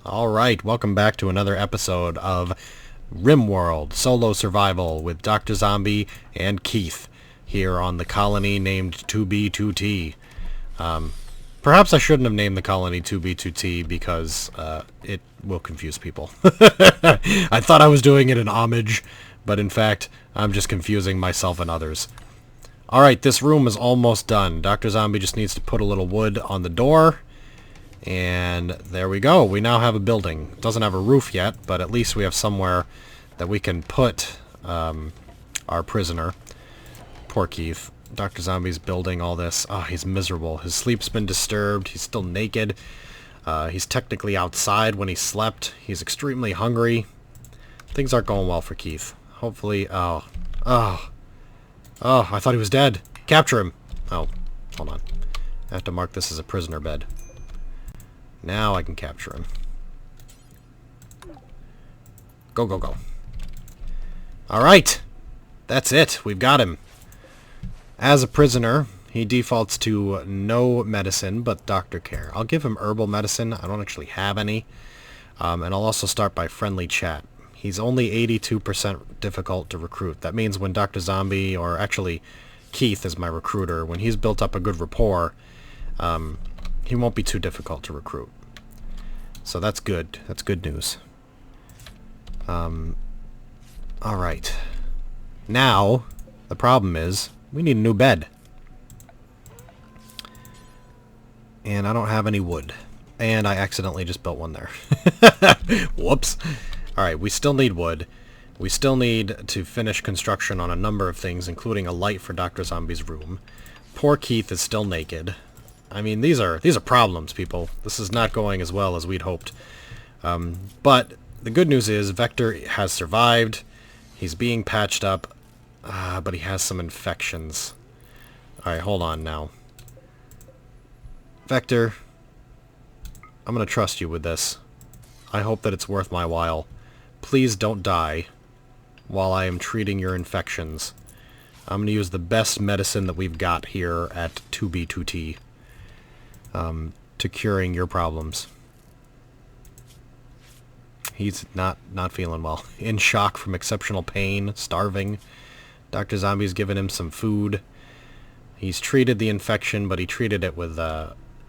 Alright, welcome back to another episode of Rimworld Solo Survival with DoctrZombie and Keith here on the colony named 2B2T. Perhaps I shouldn't have named the colony 2B2T because it will confuse people. I thought I was doing it in homage, but in fact, I'm just confusing myself and others. Alright, this room is almost done. DoctrZombie just needs to put a little wood on the door. And there we go. We now have a building. It doesn't have a roof yet, but at least we have somewhere that we can put our prisoner. Poor Keith. DoctrZombie's building all this. Oh, he's miserable. His sleep's been disturbed. He's still naked. He's technically outside when he slept. He's extremely hungry. Things aren't going well for Keith. Hopefully... Oh, I thought he was dead. Capture him. Oh, hold on. I have to mark this as a prisoner bed. Now I can capture him. Go, go, go. Alright! That's it. We've got him. As a prisoner, he defaults to no medicine but doctor care. I'll give him herbal medicine. I don't actually have any. And I'll also start by friendly chat. He's only 82% difficult to recruit. That means when DoctrZombie, or actually Keith is my recruiter, when he's built up a good rapport, he won't be too difficult to recruit. So that's good. That's good news. Alright. Now, the problem is, we need a new bed. And I don't have any wood. And I accidentally just built one there. Whoops. Alright, we still need wood. We still need to finish construction on a number of things, including a light for DoctrZombie's room. Poor Keith is still naked. I mean, these are problems, people. This is not going as well as we'd hoped. But the good news is Vector has survived. He's being patched up, but he has some infections. Alright, hold on now. Vector, I'm going to trust you with this. I hope that it's worth my while. Please don't die while I am treating your infections. I'm going to use the best medicine that we've got here at 2B2T. To curing your problems. He's not feeling well. In shock from exceptional pain, starving. DoctrZombie's given him some food. He's treated the infection, but he treated it with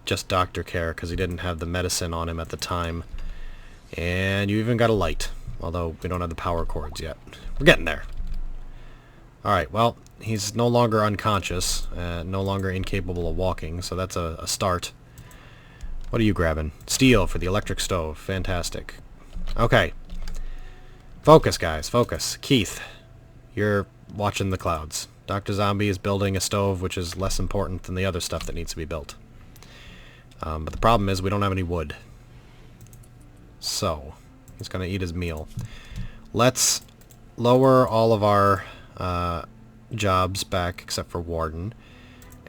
just doctor care because he didn't have the medicine on him at the time. And you even got a light, although we don't have the power cords yet. We're getting there. Alright, well, he's no longer unconscious, no longer incapable of walking, so that's a start. What are you grabbing? Steel for the electric stove. Fantastic. Okay. Focus, guys. Focus. Keith, you're watching the clouds. DoctrZombie is building a stove, which is less important than the other stuff that needs to be built. But the problem is we don't have any wood. So, he's going to eat his meal. Let's lower all of our jobs back, except for Warden,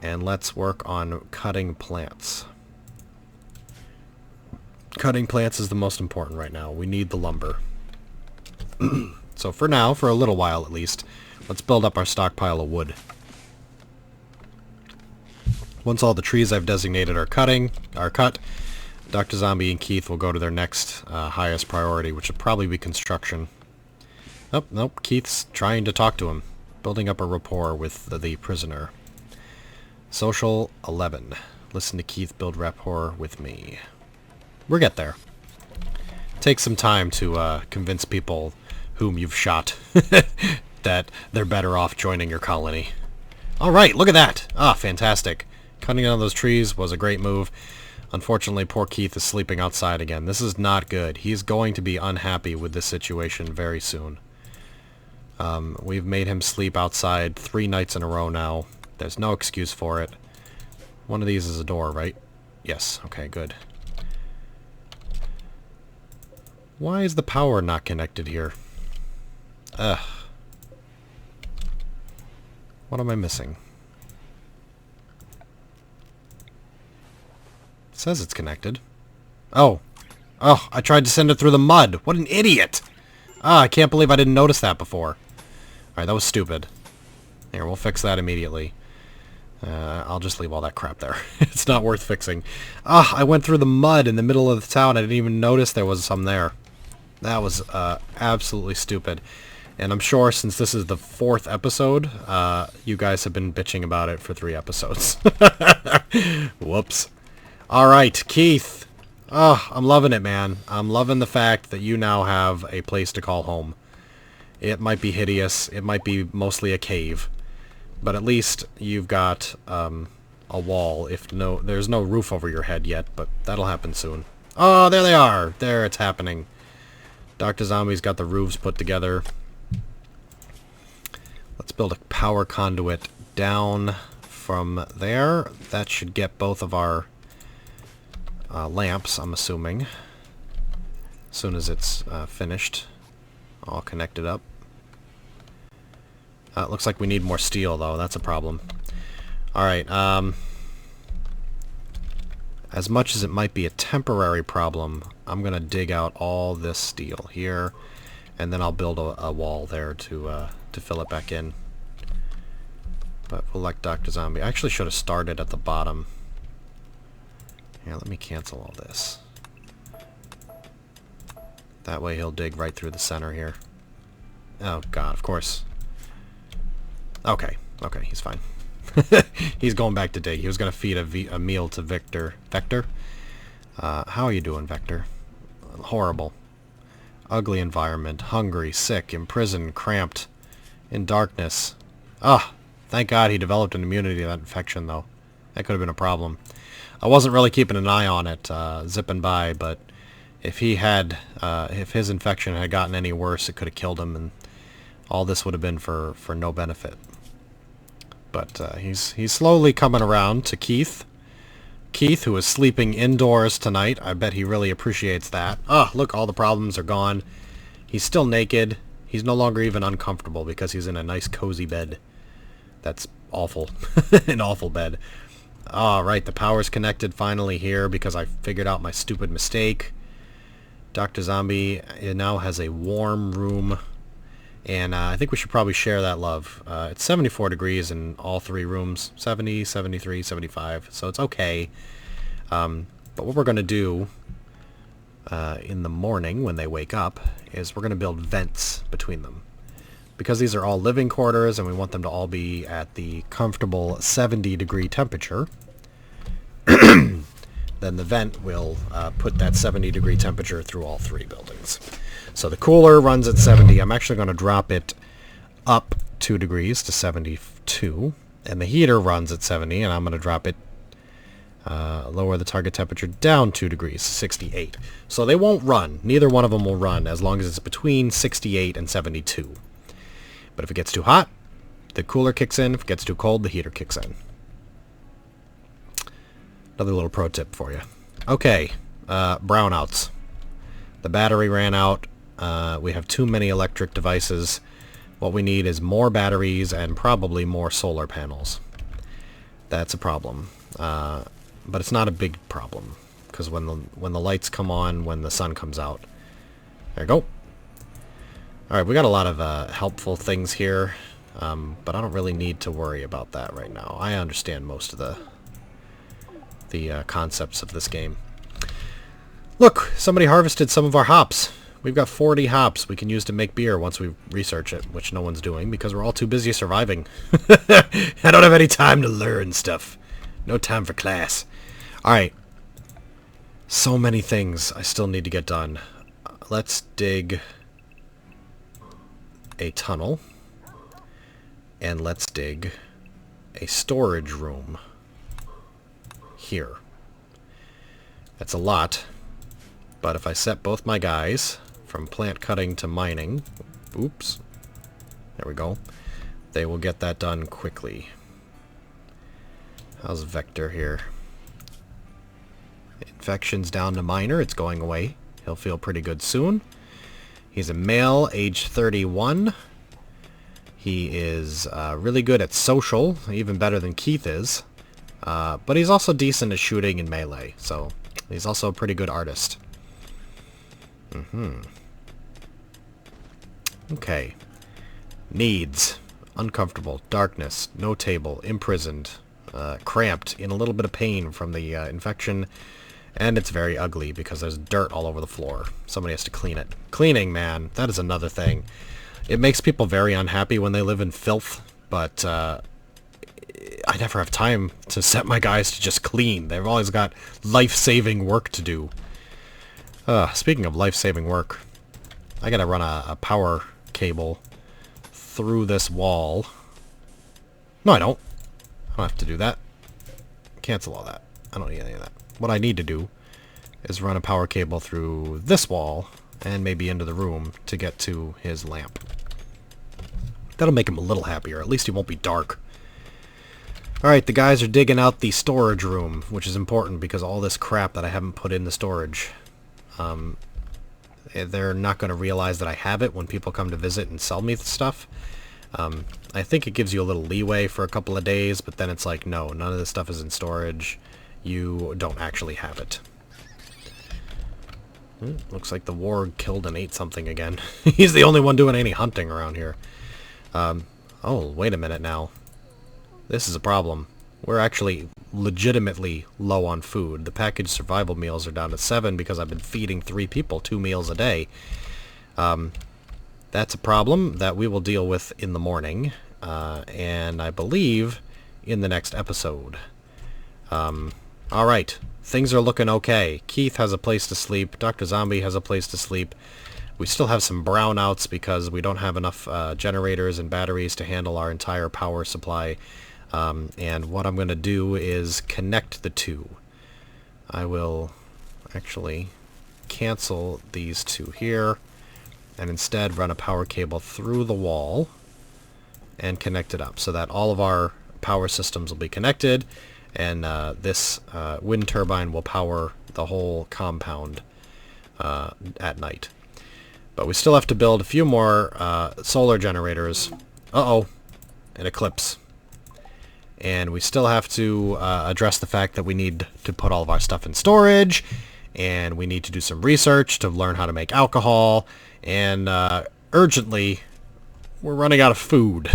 and let's work on cutting plants. Cutting plants is the most important right now. We need the lumber. So for now, for a little while at least, let's build up our stockpile of wood. Once all the trees I've designated are cut, DoctrZombie and Keith will go to their next highest priority, which will probably be construction. Oh, nope, Keith's trying to talk to him. Building up a rapport with the prisoner. Social 11. Listen to Keith build rapport with me. We'll get there. Takes some time to convince people whom you've shot that they're better off joining your colony. Alright, look at that! Ah, fantastic. Cutting down those trees was a great move. Unfortunately, poor Keith is sleeping outside again. This is not good. He's going to be unhappy with this situation very soon. We've made him sleep outside 3 nights in a row now. There's no excuse for it. One of these is a door, right? Yes. Okay, good. Why is the power not connected here? Ugh. What am I missing? It says it's connected. Oh. Oh, I tried to send it through the mud. What an idiot! Ah, I can't believe I didn't notice that before. Alright, that was stupid. Here, we'll fix that immediately. I'll just leave all that crap there. It's not worth fixing. Ah, I went through the mud in the middle of the town. I didn't even notice there was some there. That was absolutely stupid. And I'm sure since this is the 4th episode, you guys have been bitching about it for 3 episodes. Whoops. Alright, Keith. Oh, I'm loving it, man. I'm loving the fact that you now have a place to call home. It might be hideous. It might be mostly a cave. But at least you've got a wall. There's no roof over your head yet, but that'll happen soon. Oh, there they are. There, it's happening. DoctrZombie's got the roofs put together. Let's build a power conduit down from there. That should get both of our lamps, I'm assuming. As soon as it's finished. All connected up. It looks like we need more steel, though. That's a problem. Alright, as much as it might be a temporary problem, I'm going to dig out all this steel here, and then I'll build a wall there to fill it back in. But we'll let DoctrZombie. I actually should have started at the bottom. Yeah, let me cancel all this. That way he'll dig right through the center here. Oh, God, of course. Okay, he's fine. He's going back to dig. He was going to feed a meal to Victor. Vector? How are you doing, Vector? Horrible. Ugly environment. Hungry, sick, imprisoned, cramped, in darkness. Ah, thank God he developed an immunity to that infection, though. That could have been a problem. I wasn't really keeping an eye on it, zipping by, but if if his infection had gotten any worse, it could have killed him, and all this would have been for no benefit. But he's slowly coming around to Keith. Keith, who is sleeping indoors tonight. I bet he really appreciates that. Oh, look, all the problems are gone. He's still naked. He's no longer even uncomfortable because he's in a nice cozy bed. That's awful. An awful bed. Alright, the power's connected finally here because I figured out my stupid mistake. DoctrZombie now has a warm room. And I think we should probably share that love. It's 74 degrees in all 3 rooms. 70, 73, 75. So it's okay. But what we're going to do in the morning when they wake up is we're going to build vents between them. Because these are all living quarters and we want them to all be at the comfortable 70-degree temperature, then the vent will put that 70-degree temperature through all 3 buildings. So the cooler runs at 70. I'm actually going to drop it up 2 degrees to 72. And the heater runs at 70, and I'm going to drop it, lower the target temperature down 2 degrees to 68. So they won't run. Neither one of them will run as long as it's between 68 and 72. But if it gets too hot, the cooler kicks in. If it gets too cold, the heater kicks in. Another little pro tip for you. Okay, brownouts. The battery ran out. We have too many electric devices. What we need is more batteries and probably more solar panels. That's a problem. But it's not a big problem because when the lights come on, when the sun comes out. There you go. Alright, we got a lot of helpful things here, but I don't really need to worry about that right now. I understand most of the concepts of this game. Look, somebody harvested some of our hops. We've got 40 hops we can use to make beer once we research it, which no one's doing because we're all too busy surviving. I don't have any time to learn stuff. No time for class. Alright. So many things I still need to get done. Let's dig a tunnel. And let's dig a storage room here. That's a lot. But if I set both my guys from plant cutting to mining, oops, there we go, they will get that done quickly. How's Vector here? Infection's down to minor. It's going away. He'll feel pretty good soon. He's a male, age 31. He is really good at social, even better than Keith is. But he's also decent at shooting and melee, so he's also a pretty good artist. Okay. Needs. Uncomfortable. Darkness. No table. Imprisoned. cramped, in a little bit of pain from the infection, and it's very ugly because there's dirt all over the floor. Somebody has to clean it. Cleaning, man, that is another thing. It makes people very unhappy when they live in filth, but I never have time to set my guys to just clean. They've always got life-saving work to do. Speaking of life-saving work, I gotta run a power cable through this wall. No, I don't. I don't have to do that. Cancel all that. I don't need any of that. What I need to do is run a power cable through this wall and maybe into the room to get to his lamp. That'll make him a little happier. At least he won't be dark. Alright, the guys are digging out the storage room, which is important because all this crap that I haven't put in the storage, they're not going to realize that I have it when people come to visit and sell me the stuff. I think it gives you a little leeway for a couple of days, but then it's like, no, none of this stuff is in storage. You don't actually have it. Looks like the warg killed and ate something again. He's the only one doing any hunting around here. Oh, wait a minute now. This is a problem. We're actually legitimately low on food. The packaged survival meals are down to 7 because I've been feeding 3 people 2 meals a day. That's a problem that we will deal with in the morning, and I believe in the next episode. Alright, things are looking okay. Keith has a place to sleep. DoctrZombie has a place to sleep. We still have some brownouts because we don't have enough generators and batteries to handle our entire power supply. And what I'm going to do is connect the two. I will actually cancel these two here and instead run a power cable through the wall and connect it up so that all of our power systems will be connected, and this wind turbine will power the whole compound at night. But we still have to build a few more solar generators. Uh-oh, an eclipse. And we still have to address the fact that we need to put all of our stuff in storage, and we need to do some research to learn how to make alcohol, and urgently, we're running out of food.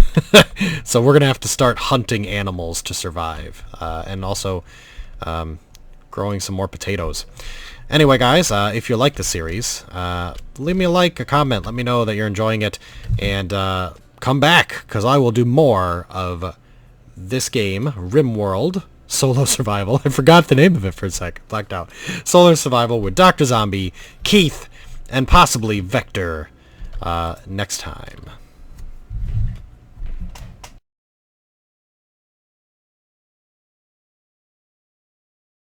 So we're going to have to start hunting animals to survive, and also growing some more potatoes. Anyway, guys, if you like the series, leave me a like, a comment, let me know that you're enjoying it, and come back, because I will do more of this game, Rimworld, Solo Survival. I forgot the name of it for a sec. Blacked out. Solo Survival with DoctrZombie, Keith, and possibly Vector next time.